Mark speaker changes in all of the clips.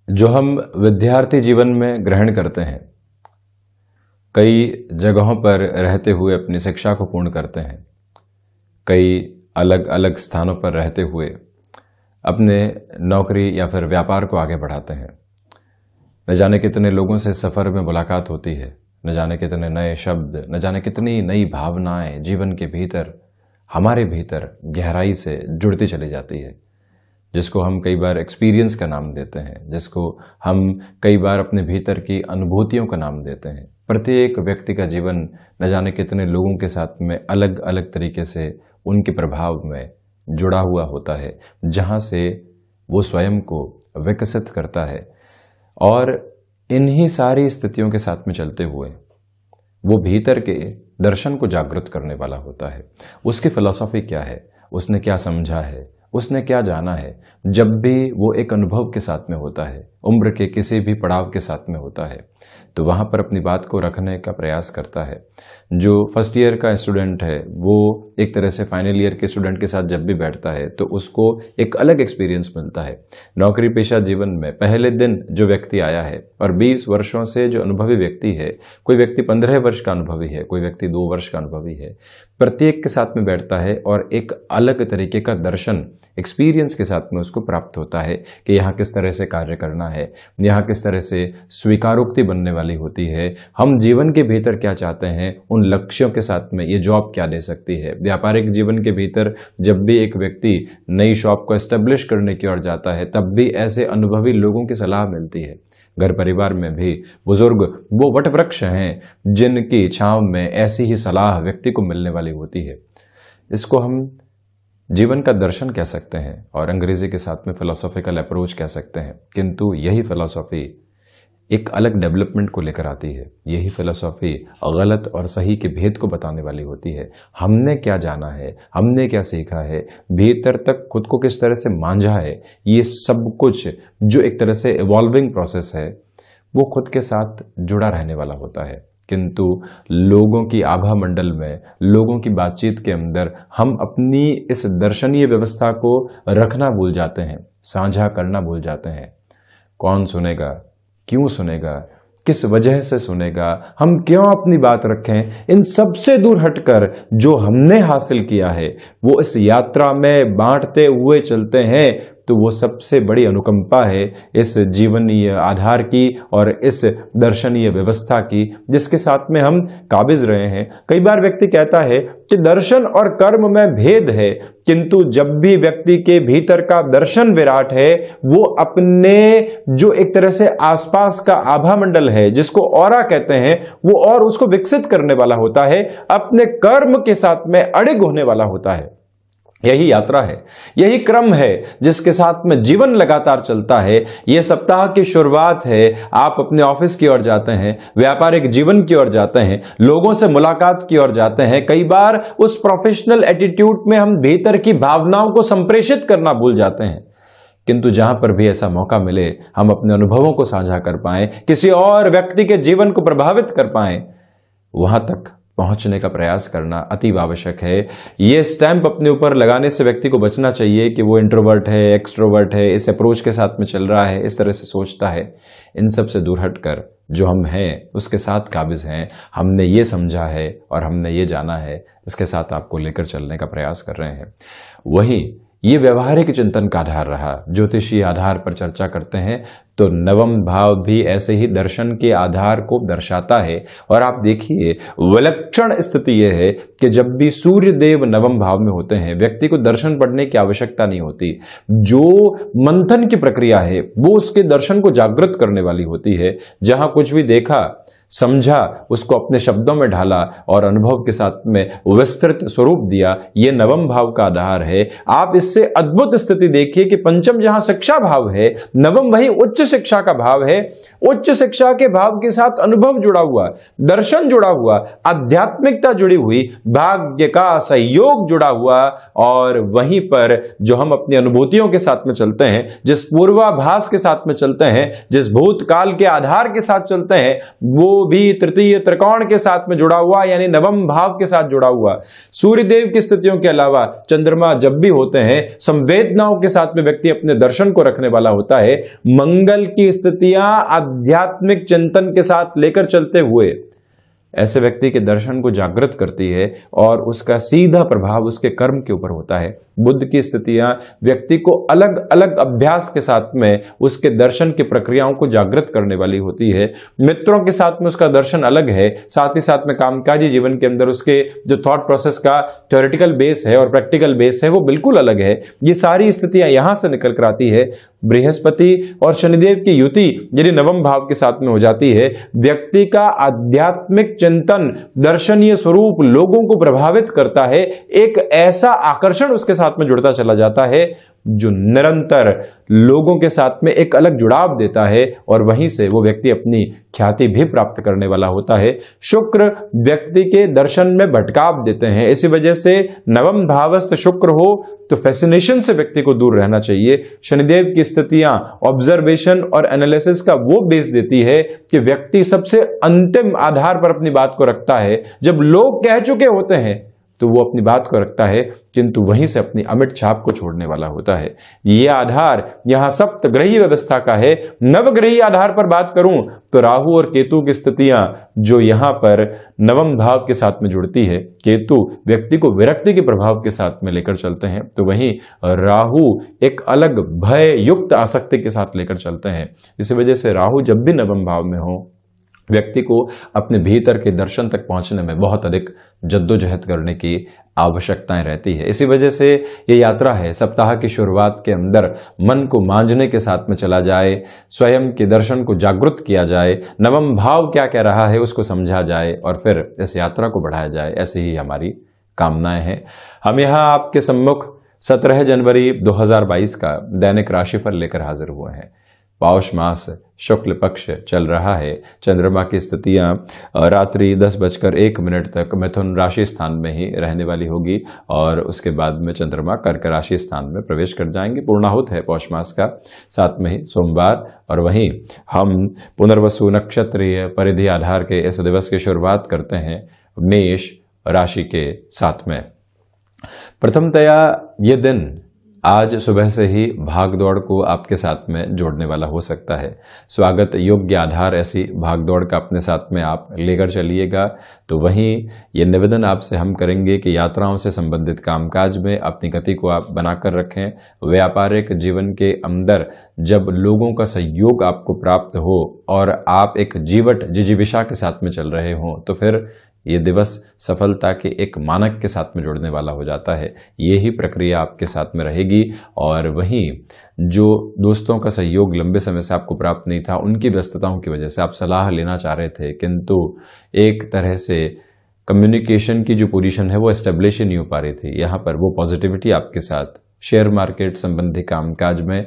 Speaker 1: जो हम विद्यार्थी जीवन में ग्रहण करते हैं, कई जगहों पर रहते हुए अपनी शिक्षा को पूर्ण करते हैं, कई अलग अलग स्थानों पर रहते हुए अपने नौकरी या फिर व्यापार को आगे बढ़ाते हैं। न जाने कितने लोगों से सफ़र में मुलाकात होती है, न जाने कितने नए शब्द, न जाने कितनी नई भावनाएं जीवन के भीतर, हमारे भीतर गहराई से जुड़ती चली जाती है, जिसको हम कई बार एक्सपीरियंस का नाम देते हैं, जिसको हम कई बार अपने भीतर की अनुभूतियों का नाम देते हैं। प्रत्येक व्यक्ति का जीवन न जाने कितने लोगों के साथ में अलग अलग तरीके से उनके प्रभाव में जुड़ा हुआ होता है, जहाँ से वो स्वयं को विकसित करता है। और इन्हीं सारी स्थितियों के साथ में चलते हुए वो भीतर के दर्शन को जागृत करने वाला होता है। उसकी फिलॉसफी क्या है, उसने क्या समझा है, उसने क्या जाना है। जब भी वो एक अनुभव के साथ में होता है, उम्र के किसी भी पड़ाव के साथ में होता है, तो वहाँ पर अपनी बात को रखने का प्रयास करता है। जो फर्स्ट ईयर का स्टूडेंट है, वो एक तरह से फाइनल ईयर के स्टूडेंट के साथ जब भी बैठता है तो उसको एक अलग एक्सपीरियंस मिलता है। नौकरी पेशा जीवन में पहले दिन जो व्यक्ति आया है और 20 वर्षों से जो अनुभवी व्यक्ति है, कोई व्यक्ति 15 वर्ष का अनुभवी है, कोई व्यक्ति 2 वर्ष का अनुभवी है, प्रत्येक के साथ में बैठता है और एक अलग तरीके का दर्शन एक्सपीरियंस के साथ में उसको प्राप्त होता है कि यहाँ किस तरह से कार्य करना है, यहाँ किस तरह से स्वीकारोक्ति बनने वाली होती है, हम जीवन के भीतर क्या चाहते हैं, उन लक्ष्यों के साथ में ये जॉब क्या दे सकती है। व्यापारिक जीवन के भीतर जब भी एक व्यक्ति नई शॉप को एस्टेब्लिश करने की ओर जाता है, तब भी ऐसे अनुभवी लोगों की सलाह मिलती है। घर परिवार में भी बुजुर्ग वो वट वृक्ष हैं जिनकी छांव में ऐसी ही सलाह व्यक्ति को मिलने वाली होती है। इसको हम जीवन का दर्शन कह सकते हैं और अंग्रेजी के साथ में फिलोसॉफिकल अप्रोच कह सकते हैं। किंतु यही फिलोसॉफी एक अलग डेवलपमेंट को लेकर आती है। यही फिलोसॉफी गलत और सही के भेद को बताने वाली होती है। हमने क्या जाना है, हमने क्या सीखा है, भीतर तक खुद को किस तरह से मांझा है, ये सब कुछ जो एक तरह से इवॉल्विंग प्रोसेस है, वो खुद के साथ जुड़ा रहने वाला होता है। किंतु लोगों की आभा मंडल में, लोगों की बातचीत के अंदर हम अपनी इस दर्शनीय व्यवस्था को रखना भूल जाते हैं, साझा करना भूल जाते हैं। कौन सुनेगा, क्यों सुनेगा, किस वजह से सुनेगा, हम क्यों अपनी बात रखें, इन सब से दूर हटकर जो हमने हासिल किया है वो इस यात्रा में बांटते हुए चलते हैं, तो वो सबसे बड़ी अनुकंपा है इस जीवनीय आधार की और इस दर्शनीय व्यवस्था की, जिसके साथ में हम काबिज रहे हैं। कई बार व्यक्ति कहता है कि दर्शन और कर्म में भेद है, किंतु जब भी व्यक्ति के भीतर का दर्शन विराट है, वो अपने जो एक तरह से आसपास का आभा मंडल है, जिसको ऑरा कहते हैं, वो और उसको विकसित करने वाला होता है, अपने कर्म के साथ में अड़िग होने वाला होता है। यही यात्रा है, यही क्रम है जिसके साथ में जीवन लगातार चलता है। यह सप्ताह की शुरुआत है, आप अपने ऑफिस की ओर जाते हैं, व्यापारिक जीवन की ओर जाते हैं, लोगों से मुलाकात की ओर जाते हैं। कई बार उस प्रोफेशनल एटीट्यूड में हम भीतर की भावनाओं को संप्रेषित करना भूल जाते हैं। किंतु जहां पर भी ऐसा मौका मिले, हम अपने अनुभवों को साझा कर पाएं, किसी और व्यक्ति के जीवन को प्रभावित कर पाएं, वहां तक पहुंचने का प्रयास करना अति आवश्यक है। ये स्टैंप अपने ऊपर लगाने से व्यक्ति को बचना चाहिए कि वो इंट्रोवर्ट है, एक्सट्रोवर्ट है, इस अप्रोच के साथ में चल रहा है, इस तरह से सोचता है। इन सब से दूर हटकर जो हम हैं उसके साथ काबिज हैं, हमने ये समझा है और हमने ये जाना है, इसके साथ आपको लेकर चलने का प्रयास कर रहे हैं। वहीं ये व्यवहारिक चिंतन का आधार रहा। ज्योतिषीय आधार पर चर्चा करते हैं तो नवम भाव भी ऐसे ही दर्शन के आधार को दर्शाता है। और आप देखिए, विलक्षण स्थिति यह है कि जब भी सूर्य देव नवम भाव में होते हैं, व्यक्ति को दर्शन पढ़ने की आवश्यकता नहीं होती। जो मंथन की प्रक्रिया है वो उसके दर्शन को जागृत करने वाली होती है। जहां कुछ भी देखा, समझा, उसको अपने शब्दों में ढाला और अनुभव के साथ में विस्तृत स्वरूप दिया, ये नवम भाव का आधार है। आप इससे अद्भुत स्थिति देखिए कि पंचम जहां शिक्षा भाव है, नवम वही उच्च शिक्षा का भाव है। उच्च शिक्षा के भाव के साथ अनुभव जुड़ा हुआ, दर्शन जुड़ा हुआ, आध्यात्मिकता जुड़ी हुई, भाग्य का सहयोग जुड़ा हुआ। और वहीं पर जो हम अपनी अनुभूतियों के साथ में चलते हैं, जिस पूर्वाभास के साथ में चलते हैं, जिस भूतकाल के आधार के साथ चलते हैं, वो भी तृतीय त्रिकोण के साथ में जुड़ा हुआ, यानी नवम भाव के साथ जुड़ा हुआ। सूर्य देव की स्थितियों के अलावा चंद्रमा जब भी होते हैं, संवेदनाओं के साथ में व्यक्ति अपने दर्शन को रखने वाला होता है। मंगल की स्थितियां आध्यात्मिक चिंतन के साथ लेकर चलते हुए ऐसे व्यक्ति के दर्शन को जागृत करती है और उसका सीधा प्रभाव उसके कर्म के ऊपर होता है। बुध की स्थितियां व्यक्ति को अलग अलग अभ्यास के साथ में उसके दर्शन की प्रक्रियाओं को जागृत करने वाली होती है। मित्रों के साथ में उसका दर्शन अलग है, साथ ही साथ में कामकाजी जीवन के अंदर उसके जो थॉट प्रोसेस का थ्योरेटिकल बेस है और प्रैक्टिकल बेस है वो बिल्कुल अलग है। ये सारी स्थितियां यहां से निकल कर आती है। बृहस्पति और शनिदेव की युति यदि नवम भाव के साथ में हो जाती है, व्यक्ति का आध्यात्मिक चिंतन, दर्शनीय स्वरूप लोगों को प्रभावित करता है। एक ऐसा आकर्षण उसके साथ में जुड़ता चला जाता है जो निरंतर लोगों के साथ में एक अलग जुड़ाव देता है और वहीं से वो व्यक्ति अपनी ख्याति भी प्राप्त करने वाला होता है। शुक्र व्यक्ति के दर्शन में भटकाव देते हैं, इसी वजह से नवम भावस्थ शुक्र हो तो फैसिनेशन से व्यक्ति को दूर रहना चाहिए। शनिदेव की स्थितियां ऑब्जर्वेशन और एनालिसिस का वो बेस देती है कि व्यक्ति सबसे अंतिम आधार पर अपनी बात को रखता है। जब लोग कह चुके होते हैं तो वो अपनी बात को रखता है, किंतु वहीं से अपनी अमिट छाप को छोड़ने वाला होता है। ये आधार यहां सप्तग्रही व्यवस्था का है। नवग्रही आधार पर बात करूं तो राहु और केतु की स्थितियां जो यहां पर नवम भाव के साथ में जुड़ती है, केतु व्यक्ति को विरक्ति के प्रभाव के साथ में लेकर चलते हैं, तो वहीं राहु एक अलग भय युक्त आसक्ति के साथ लेकर चलते हैं। इसी वजह से राहु जब भी नवम भाव में हो, व्यक्ति को अपने भीतर के दर्शन तक पहुंचने में बहुत अधिक जद्दोजहद करने की आवश्यकताएं रहती है। इसी वजह से ये यात्रा है, सप्ताह की शुरुआत के अंदर मन को मांझने के साथ में चला जाए, स्वयं के दर्शन को जागृत किया जाए, नवम भाव क्या कह रहा है उसको समझा जाए और फिर इस यात्रा को बढ़ाया जाए। ऐसी ही हमारी कामनाएं हैं। हम यहाँ आपके सम्मुख 17 जनवरी 2022 का दैनिक राशिफल लेकर हाजिर हुए हैं। पौष मास शुक्ल पक्ष चल रहा है। चंद्रमा की स्थितियां रात्रि 10:01 तक मिथुन राशि स्थान में ही रहने वाली होगी और उसके बाद में चंद्रमा कर्क राशि स्थान में प्रवेश कर जाएंगे। पूर्णाहुत है पौष मास का, साथ में ही सोमवार। और वहीं हम पुनर्वसु नक्षत्रीय परिधि आधार के इस दिवस की शुरुआत करते हैं मेष राशि के साथ में। प्रथमतया ये दिन आज सुबह से ही भागदौड़ को आपके साथ में जोड़ने वाला हो सकता है। स्वागत योग्य आधार ऐसी भागदौड़ का अपने साथ में आप लेकर चलिएगा। तो वहीं ये निवेदन आपसे हम करेंगे कि यात्राओं से संबंधित कामकाज में अपनी गति को आप बनाकर रखें। व्यापारिक जीवन के अंदर जब लोगों का सहयोग आपको प्राप्त हो और आप एक जीवट जिजीविषा के साथ में चल रहे हों, तो फिर ये दिवस सफलता के एक मानक के साथ में जुड़ने वाला हो जाता है। ये ही प्रक्रिया आपके साथ में रहेगी। और वहीं जो दोस्तों का सहयोग लंबे समय से आपको प्राप्त नहीं था, उनकी व्यस्तताओं की वजह से आप सलाह लेना चाह रहे थे, किंतु एक तरह से कम्युनिकेशन की जो पोजीशन है वो एस्टेब्लिश ही नहीं हो पा रही थी। यहाँ पर वो पॉजिटिविटी आपके साथ शेयर मार्केट संबंधी कामकाज में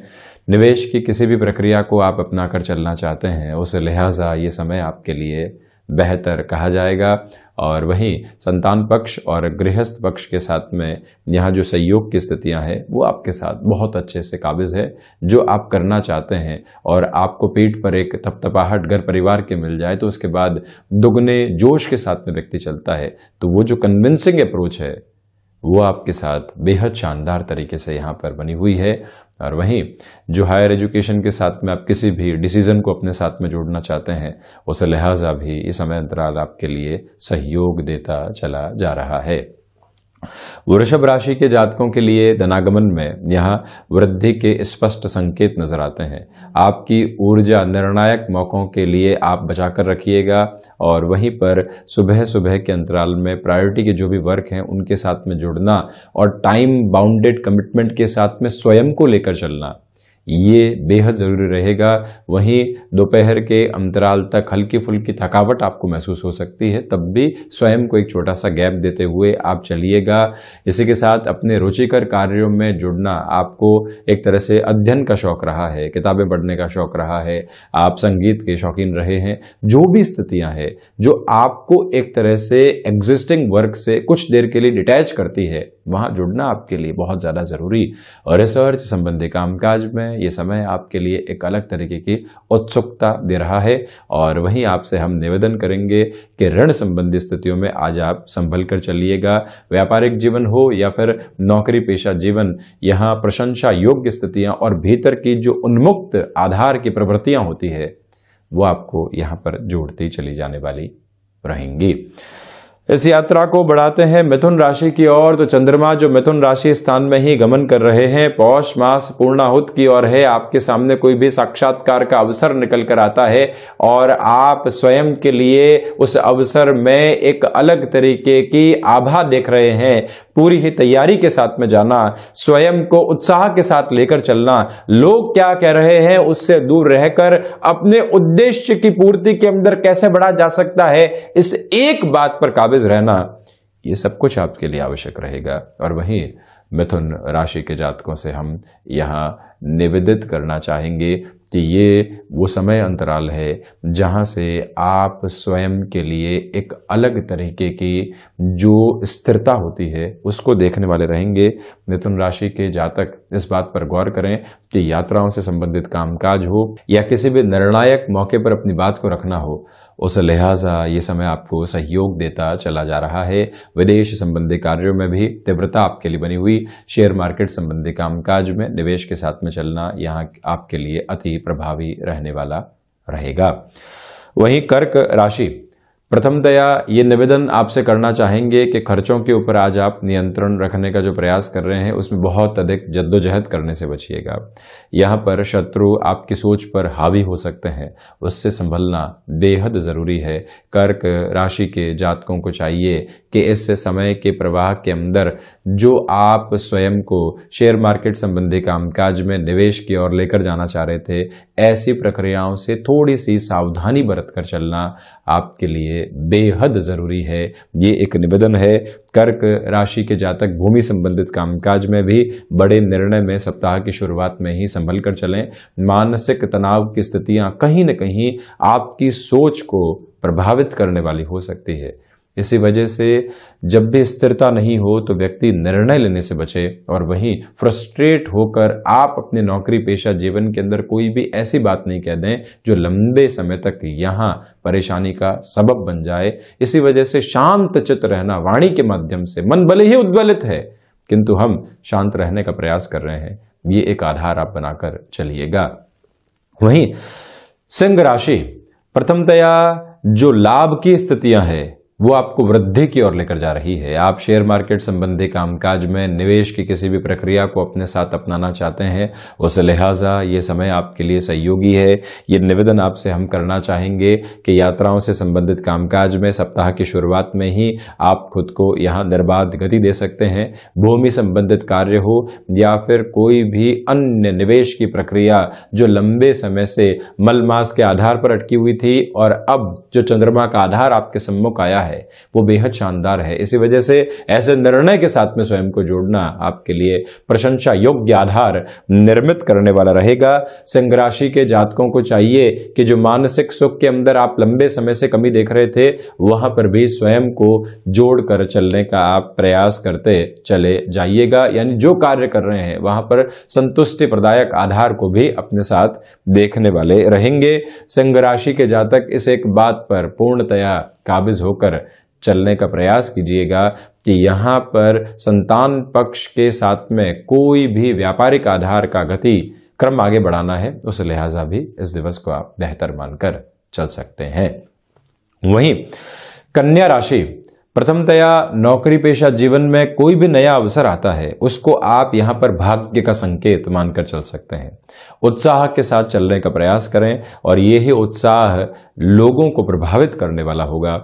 Speaker 1: निवेश की किसी भी प्रक्रिया को आप अपना कर चलना चाहते हैं, उस लिहाजा ये समय आपके लिए बेहतर कहा जाएगा। और वहीं संतान पक्ष और गृहस्थ पक्ष के साथ में यहाँ जो सहयोग की स्थितियां हैं वो आपके साथ बहुत अच्छे से काबिज है। जो आप करना चाहते हैं और आपको पीठ पर एक थपथपाहट घर परिवार के मिल जाए तो उसके बाद दुगने जोश के साथ में व्यक्ति चलता है। तो वो जो कन्विंसिंग अप्रोच है वो आपके साथ बेहद शानदार तरीके से यहाँ पर बनी हुई है। और वहीं जो हायर एजुकेशन के साथ में आप किसी भी डिसीजन को अपने साथ में जोड़ना चाहते हैं, उस लिहाजा भी इस समय अंतराल आपके लिए सहयोग देता चला जा रहा है। वृषभ राशि के जातकों के लिए धनागमन में यहाँ वृद्धि के स्पष्ट संकेत नजर आते हैं। आपकी ऊर्जा निर्णायक मौकों के लिए आप बचाकर रखिएगा और वहीं पर सुबह सुबह के अंतराल में प्रायोरिटी के जो भी वर्क हैं उनके साथ में जुड़ना और टाइम बाउंडेड कमिटमेंट के साथ में स्वयं को लेकर चलना, ये बेहद ज़रूरी रहेगा। वहीं दोपहर के अंतराल तक हल्की फुल्की थकावट आपको महसूस हो सकती है, तब भी स्वयं को एक छोटा सा गैप देते हुए आप चलिएगा। इसी के साथ अपने रुचिकर कार्यों में जुड़ना, आपको एक तरह से अध्ययन का शौक रहा है, किताबें पढ़ने का शौक रहा है, आप संगीत के शौकीन रहे हैं, जो भी स्थितियां हैं जो आपको एक तरह से एग्जिस्टिंग वर्क से कुछ देर के लिए डिटैच करती है, वहां जुड़ना आपके लिए बहुत ज्यादा जरूरी। और रिसर्च संबंधी कामकाज में ये समय आपके लिए एक अलग तरीके की उत्सुकता दे रहा है। और वहीं आपसे हम निवेदन करेंगे कि ऋण संबंधी स्थितियों में आज आप संभल कर चलिएगा। व्यापारिक जीवन हो या फिर नौकरी पेशा जीवन, यहाँ प्रशंसा योग्य स्थितियां और भीतर की जो उन्मुक्त आधार की प्रवृत्तियां होती है वो आपको यहाँ पर जोड़ती चली जाने वाली रहेंगी। इस यात्रा को बढ़ाते हैं मिथुन राशि की ओर। तो चंद्रमा जो मिथुन राशि स्थान में ही गमन कर रहे हैं, पौष मास पूर्णाहुत की ओर है। आपके सामने कोई भी साक्षात्कार का अवसर निकल कर आता है और आप स्वयं के लिए उस अवसर में एक अलग तरीके की आभा देख रहे हैं। पूरी ही तैयारी के साथ में जाना, स्वयं को उत्साह के साथ लेकर चलना, लोग क्या कह रहे हैं उससे दूर रहकर अपने उद्देश्य की पूर्ति के अंदर कैसे बढ़ा जा सकता है, इस एक बात पर काबिज रहना, ये सब कुछ आपके लिए आवश्यक रहेगा। और वहीं मिथुन राशि के जातकों से हम यहां निवेदित करना चाहेंगे कि ये वो समय अंतराल है जहां से आप स्वयं के लिए एक अलग तरीके की जो स्थिरता होती है उसको देखने वाले रहेंगे। मिथुन राशि के जातक इस बात पर गौर करें कि यात्राओं से संबंधित कामकाज हो या किसी भी निर्णायक मौके पर अपनी बात को रखना हो, उस लिहाजा ये समय आपको सहयोग देता चला जा रहा है। विदेश संबंधी कार्यों में भी तीव्रता आपके लिए बनी हुई। शेयर मार्केट संबंधी कामकाज में निवेश के साथ में चलना यहाँ आपके लिए अति प्रभावी रहने वाला रहेगा। वहीं कर्क राशि, प्रथमतया ये निवेदन आपसे करना चाहेंगे कि खर्चों के ऊपर आज आप नियंत्रण रखने का जो प्रयास कर रहे हैं उसमें बहुत अधिक जद्दोजहद करने से बचिएगा। यहाँ पर शत्रु आपकी सोच पर हावी हो सकते हैं, उससे संभलना बेहद जरूरी है। कर्क राशि के जातकों को चाहिए कि इस समय के प्रवाह के अंदर जो आप स्वयं को शेयर मार्केट संबंधी कामकाज में निवेश की ओर लेकर जाना चाह रहे थे, ऐसी प्रक्रियाओं से थोड़ी सी सावधानी बरत कर चलना आपके लिए बेहद जरूरी है। ये एक निवेदन है। कर्क राशि के जातक भूमि संबंधित कामकाज में भी बड़े निर्णय में सप्ताह की शुरुआत में ही संभल कर चलें। मानसिक तनाव की स्थितियां कहीं न कहीं आपकी सोच को प्रभावित करने वाली हो सकती है। इसी वजह से जब भी स्थिरता नहीं हो तो व्यक्ति निर्णय लेने से बचे और वहीं फ्रस्ट्रेट होकर आप अपने नौकरी पेशा जीवन के अंदर कोई भी ऐसी बात नहीं कह दें जो लंबे समय तक यहाँ परेशानी का सबब बन जाए। इसी वजह से शांत चित्त रहना, वाणी के माध्यम से, मन भले ही उद्वेलित है किंतु हम शांत रहने का प्रयास कर रहे हैं, ये एक आधार आप बनाकर चलिएगा। वहीं सिंह राशि, प्रथमतया जो लाभ की स्थितियां हैं वो आपको वृद्धि की ओर लेकर जा रही है। आप शेयर मार्केट संबंधी कामकाज में निवेश की किसी भी प्रक्रिया को अपने साथ अपनाना चाहते हैं, उस लिहाजा ये समय आपके लिए सहयोगी है। ये निवेदन आपसे हम करना चाहेंगे कि यात्राओं से संबंधित कामकाज में सप्ताह की शुरुआत में ही आप खुद को यहाँ निर्बाध गति दे सकते हैं। भूमि संबंधित कार्य हो या फिर कोई भी अन्य निवेश की प्रक्रिया जो लंबे समय से मलमास के आधार पर अटकी हुई थी और अब जो चंद्रमा का आधार आपके सम्मुख आया है वो बेहद शानदार है। इसी वजह से ऐसे निर्णय के साथ में स्वयं को जोड़ना आपके लिए प्रशंसा योग्य आधार निर्मित करने वाला रहेगा। सिंह राशि के जातकों को चाहिए कि जो मानसिक सुख के अंदर आप लंबे समय से कमी देख रहे थे वहां पर भी स्वयं को जोड़कर चलने का आप प्रयास करते चले जाइएगा। यानी जो कार्य कर रहे हैं वहां पर संतुष्टि प्रदायक आधार को भी अपने साथ देखने वाले रहेंगे। सिंह राशि के जातक इस एक बात पर पूर्णतया काबिज होकर चलने का प्रयास कीजिएगा कि यहाँ पर संतान पक्ष के साथ में कोई भी व्यापारिक आधार का गति क्रम आगे बढ़ाना है, उस लिहाजा भी इस दिवस को आप बेहतर मानकर चल सकते हैं। वहीं कन्या राशि, प्रथमतया नौकरी पेशा जीवन में कोई भी नया अवसर आता है उसको आप यहां पर भाग्य का संकेत मानकर चल सकते हैं। उत्साह के साथ चलने का प्रयास करें और ये ही उत्साह लोगों को प्रभावित करने वाला होगा।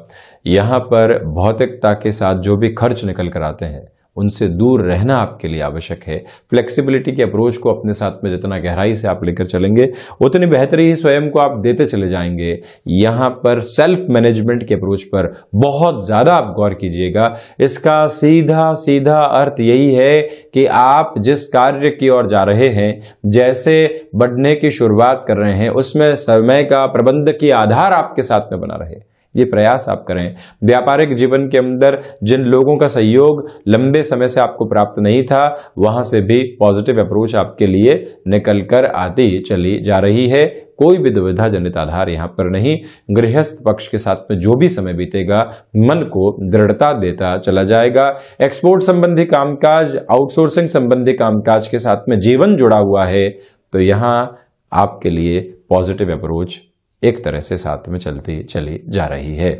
Speaker 1: यहां पर भौतिकता के साथ जो भी खर्च निकल कर आते हैं उनसे दूर रहना आपके लिए आवश्यक है। फ्लेक्सिबिलिटी की अप्रोच को अपने साथ में जितना गहराई से आप लेकर चलेंगे उतनी बेहतरी ही स्वयं को आप देते चले जाएंगे। यहाँ पर सेल्फ मैनेजमेंट की अप्रोच पर बहुत ज़्यादा आप गौर कीजिएगा। इसका सीधा सीधा अर्थ यही है कि आप जिस कार्य की ओर जा रहे हैं, जैसे बढ़ने की शुरुआत कर रहे हैं, उसमें समय का प्रबंध की आधार आपके साथ में बना रहे। ये प्रयास आप करें। व्यापारिक जीवन के अंदर जिन लोगों का सहयोग लंबे समय से आपको प्राप्त नहीं था, वहां से भी पॉजिटिव अप्रोच आपके लिए निकल कर आती चली जा रही है। कोई भी दुविधा जनित आधार यहां पर नहीं। गृहस्थ पक्ष के साथ में जो भी समय बीतेगा मन को दृढ़ता देता चला जाएगा। एक्सपोर्ट संबंधी कामकाज, आउटसोर्सिंग संबंधी कामकाज के साथ में जीवन जुड़ा हुआ है, तो यहां आपके लिए पॉजिटिव अप्रोच एक तरह से साथ में चलती चली जा रही है।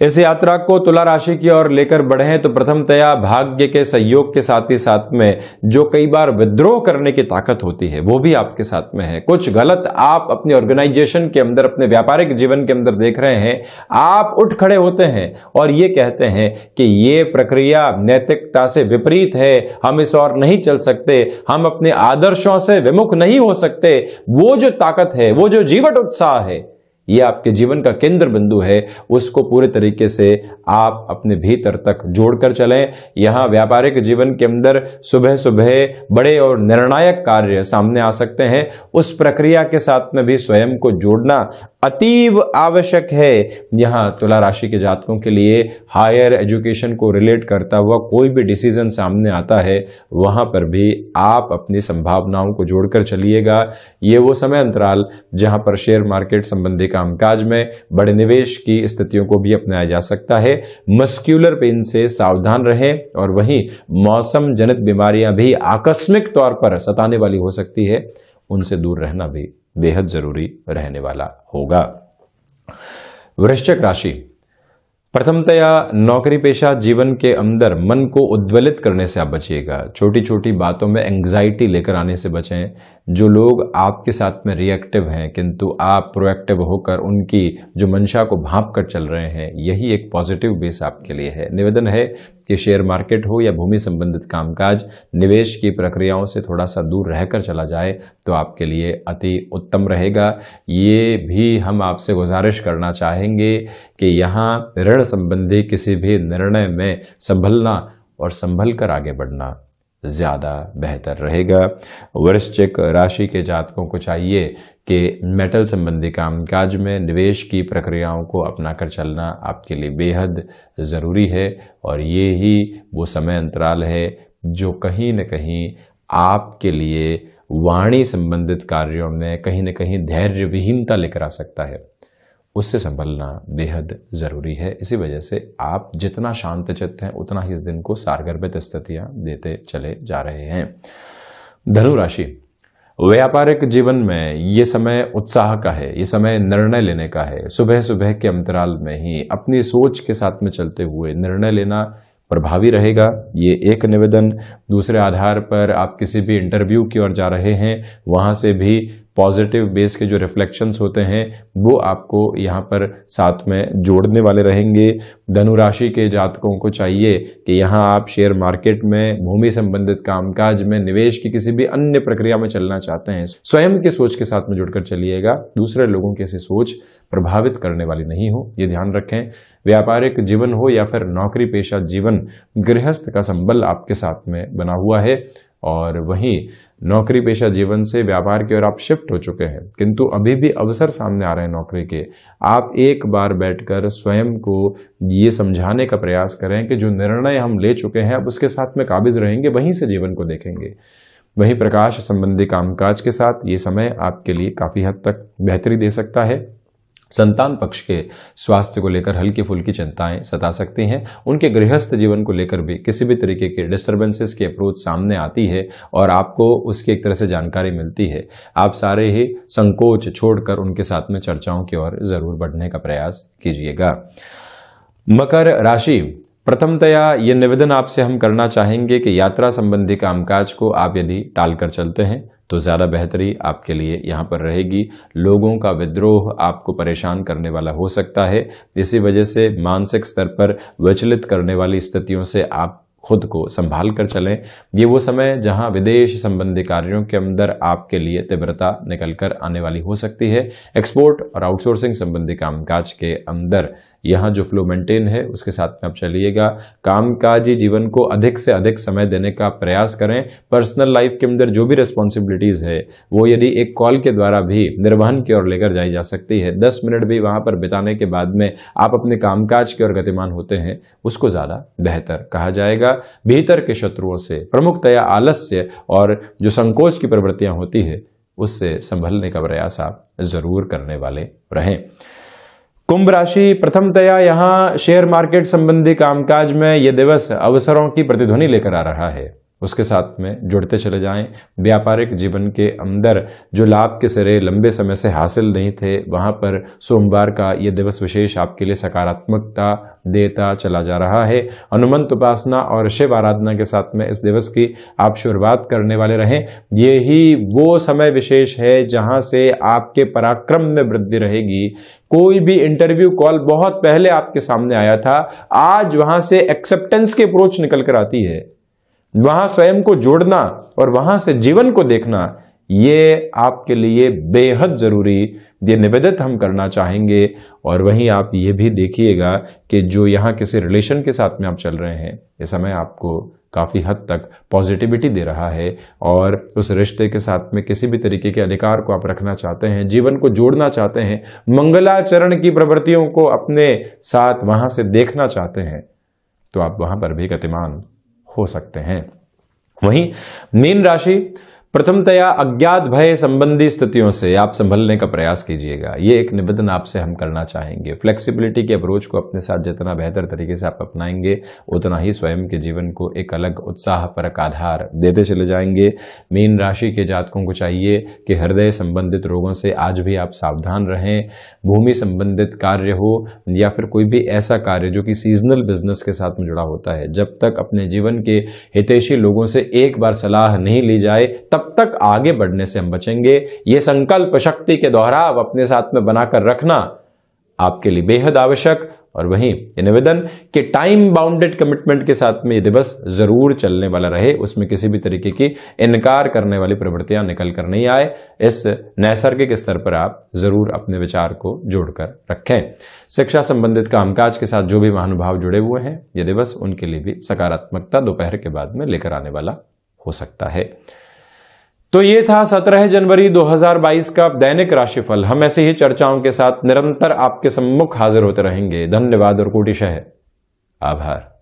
Speaker 1: इस यात्रा को तुला राशि की ओर लेकर बढ़े तो प्रथमतया भाग्य के सहयोग के साथ ही साथ में जो कई बार विद्रोह करने की ताकत होती है वो भी आपके साथ में है। कुछ गलत आप अपनी ऑर्गेनाइजेशन के अंदर, अपने व्यापारिक जीवन के अंदर देख रहे हैं, आप उठ खड़े होते हैं और ये कहते हैं कि ये प्रक्रिया नैतिकता से विपरीत है, हम इस ओर नहीं चल सकते, हम अपने आदर्शों से विमुख नहीं हो सकते। वो जो ताकत है, वो जो जीवट उत्साह है, ये आपके जीवन का केंद्र बिंदु है, उसको पूरे तरीके से आप अपने भीतर तक जोड़कर चलें। यहां व्यापारिक जीवन के अंदर सुबह सुबह बड़े और निर्णायक कार्य सामने आ सकते हैं। उस प्रक्रिया के साथ में भी स्वयं को जोड़ना अतीव आवश्यक है। यहां तुला राशि के जातकों के लिए हायर एजुकेशन को रिलेट करता हुआ कोई भी डिसीजन सामने आता है, वहां पर भी आप अपनी संभावनाओं को जोड़कर चलिएगा। ये वो समय अंतराल जहां पर शेयर मार्केट संबंधी कामकाज में बड़े निवेश की स्थितियों को भी अपनाया जा सकता है। मस्क्यूलर पेन से सावधान रहें और वहीं मौसम जनित बीमारियां भी आकस्मिक तौर पर सताने वाली हो सकती है, उनसे दूर रहना भी बेहद जरूरी रहने वाला होगा। वृश्चिक राशि, प्रथमतया नौकरी पेशा जीवन के अंदर मन को उद्वेलित करने से आप बचिएगा। छोटी छोटी बातों में एंग्जाइटी लेकर आने से बचें। जो लोग आपके साथ में रिएक्टिव हैं किंतु आप प्रोएक्टिव होकर उनकी जो मंशा को भांप कर चल रहे हैं, यही एक पॉजिटिव बेस आपके लिए है। निवेदन है कि शेयर मार्केट हो या भूमि संबंधित कामकाज, निवेश की प्रक्रियाओं से थोड़ा सा दूर रहकर चला जाए तो आपके लिए अति उत्तम रहेगा। ये भी हम आपसे गुजारिश करना चाहेंगे कि यहाँ ऋण संबंधी किसी भी निर्णय में संभलना और संभल कर आगे बढ़ना ज्यादा बेहतर रहेगा। वृश्चिक राशि के जातकों को चाहिए कि मेटल संबंधी कामकाज में निवेश की प्रक्रियाओं को अपनाकर चलना आपके लिए बेहद ज़रूरी है और ये ही वो समय अंतराल है जो कहीं न कहीं आपके लिए वाणी संबंधित कार्यों में कहीं न कहीं धैर्य विहीनता लेकर आ सकता है। उससे संभलना बेहद ज़रूरी है। इसी वजह से आप जितना शांतचित्त हैं उतना ही इस दिन को सारगर्भित स्थितियां देते चले जा रहे हैं। धनु राशि, व्यापारिक जीवन में ये समय उत्साह का है, ये समय निर्णय लेने का है। सुबह सुबह के अंतराल में ही अपनी सोच के साथ में चलते हुए निर्णय लेना प्रभावी रहेगा, ये एक निवेदन। दूसरे आधार पर आप किसी भी इंटरव्यू की ओर जा रहे हैं, वहां से भी पॉजिटिव बेस के जो रिफ्लेक्शंस होते हैं वो आपको यहाँ पर साथ में जोड़ने वाले रहेंगे। धनु राशि के जातकों को चाहिए कि यहाँ आप शेयर मार्केट में, भूमि संबंधित कामकाज में, निवेश की किसी भी अन्य प्रक्रिया में चलना चाहते हैं, स्वयं की सोच के साथ में जुड़कर चलिएगा। दूसरे लोगों की ऐसी सोच प्रभावित करने वाली नहीं हो, ये ध्यान रखें। व्यापारिक जीवन हो या फिर नौकरी पेशा जीवन, गृहस्थ का संबल आपके साथ में बना हुआ है और वहीं नौकरी पेशा जीवन से व्यापार की ओर आप शिफ्ट हो चुके हैं, किंतु अभी भी अवसर सामने आ रहे हैं नौकरी के। आप एक बार बैठकर स्वयं को ये समझाने का प्रयास करें कि जो निर्णय हम ले चुके हैं अब उसके साथ में काबिज रहेंगे, वहीं से जीवन को देखेंगे। वहीं प्रकाश संबंधी कामकाज के साथ ये समय आपके लिए काफी हद तक बेहतरी दे सकता है। संतान पक्ष के स्वास्थ्य को लेकर हल्की फुल्की चिंताएं सता सकती हैं। उनके गृहस्थ जीवन को लेकर भी किसी भी तरीके के डिस्टर्बेंसेस की अप्रोच सामने आती है और आपको उसकी एक तरह से जानकारी मिलती है। आप सारे ही संकोच छोड़कर उनके साथ में चर्चाओं की ओर जरूर बढ़ने का प्रयास कीजिएगा। मकर राशि, प्रथमतया ये निवेदन आपसे हम करना चाहेंगे कि यात्रा संबंधी कामकाज को आप यदि टालकर चलते हैं तो ज़्यादा बेहतरी आपके लिए यहाँ पर रहेगी। लोगों का विद्रोह आपको परेशान करने वाला हो सकता है, इसी वजह से मानसिक स्तर पर विचलित करने वाली स्थितियों से आप खुद को संभाल कर चलें। ये वो समय जहां विदेश संबंधी कार्यों के अंदर आपके लिए तीव्रता निकल कर आने वाली हो सकती है। एक्सपोर्ट और आउटसोर्सिंग संबंधी कामकाज के अंदर यहाँ जो फ्लो मेंटेन है उसके साथ में आप चलिएगा। कामकाजी जीवन को अधिक से अधिक समय देने का प्रयास करें। पर्सनल लाइफ के अंदर जो भी रिस्पॉन्सिबिलिटीज है वो यदि एक कॉल के द्वारा भी निर्वहन की ओर लेकर जाई जा सकती है, 10 मिनट भी वहां पर बिताने के बाद में आप अपने कामकाज की ओर गतिमान होते हैं, उसको ज्यादा बेहतर कहा जाएगा। भीतर के शत्रुओं से प्रमुखतया आलस्य और जो संकोच की प्रवृत्तियां होती है उससे संभलने का प्रयास आप जरूर करने वाले रहें। कुंभ राशि, प्रथमतया यहां शेयर मार्केट संबंधी कामकाज में यह दिवस अवसरों की प्रतिध्वनि लेकर आ रहा है, उसके साथ में जुड़ते चले जाएं। व्यापारिक जीवन के अंदर जो लाभ के सिरे लंबे समय से हासिल नहीं थे, वहां पर सोमवार का यह दिवस विशेष आपके लिए सकारात्मकता देता चला जा रहा है। हनुमंत उपासना और शिव आराधना के साथ में इस दिवस की आप शुरुआत करने वाले रहें। यही वो समय विशेष है जहां से आपके पराक्रम में वृद्धि रहेगी। कोई भी इंटरव्यू कॉल बहुत पहले आपके सामने आया था, आज वहां से एक्सेप्टेंस की अप्रोच निकल कर आती है। वहां स्वयं को जोड़ना और वहां से जीवन को देखना, ये आपके लिए बेहद जरूरी, ये निवेदित हम करना चाहेंगे। और वहीं आप ये भी देखिएगा कि जो यहां किसी रिलेशन के साथ में आप चल रहे हैं, ये समय आपको काफी हद तक पॉजिटिविटी दे रहा है और उस रिश्ते के साथ में किसी भी तरीके के अधिकार को आप रखना चाहते हैं, जीवन को जोड़ना चाहते हैं, मंगलाचरण की प्रवृत्तियों को अपने साथ वहां से देखना चाहते हैं, तो आप वहां पर भी गतिमान हो सकते हैं। वहीं मीन राशि, प्रथमतया अज्ञात भय संबंधी स्थितियों से आप संभलने का प्रयास कीजिएगा। ये एक निवेदन आपसे हम करना चाहेंगे। फ्लेक्सिबिलिटी के अप्रोच को अपने साथ जितना बेहतर तरीके से आप अपनाएंगे, उतना ही स्वयं के जीवन को एक अलग उत्साहपरक आधार देते चले जाएंगे। मीन राशि के जातकों को चाहिए कि हृदय संबंधित रोगों से आज भी आप सावधान रहें। भूमि संबंधित कार्य हो या फिर कोई भी ऐसा कार्य जो कि सीजनल बिजनेस के साथ में जुड़ा होता है, जब तक अपने जीवन के हितैषी लोगों से एक बार सलाह नहीं ली जाए तब तक आगे बढ़ने से हम बचेंगे। ये संकल्प शक्ति के दोहराव अपने साथ में बनाकर रखना आपके लिए बेहद आवश्यक। और वहीं ये निवेदन कि टाइम बाउंडेड कमिटमेंट के साथ में ये दिवस जरूर चलने वाला रहे, उसमें किसी भी तरीके की इनकार करने वाली प्रवृत्तियां निकल कर नहीं आए। इस नैसर्गिक स्तर पर आप जरूर अपने विचार को जोड़कर रखें। शिक्षा संबंधित कामकाज के साथ जो भी महानुभाव जुड़े हुए हैं, ये दिवस उनके लिए भी सकारात्मकता दोपहर के बाद में लेकर आने वाला हो सकता है। तो ये था 17 जनवरी 2022 का दैनिक राशिफल। हम ऐसे ही चर्चाओं के साथ निरंतर आपके सम्मुख हाजिर होते रहेंगे। धन्यवाद और कोटिशः आभार।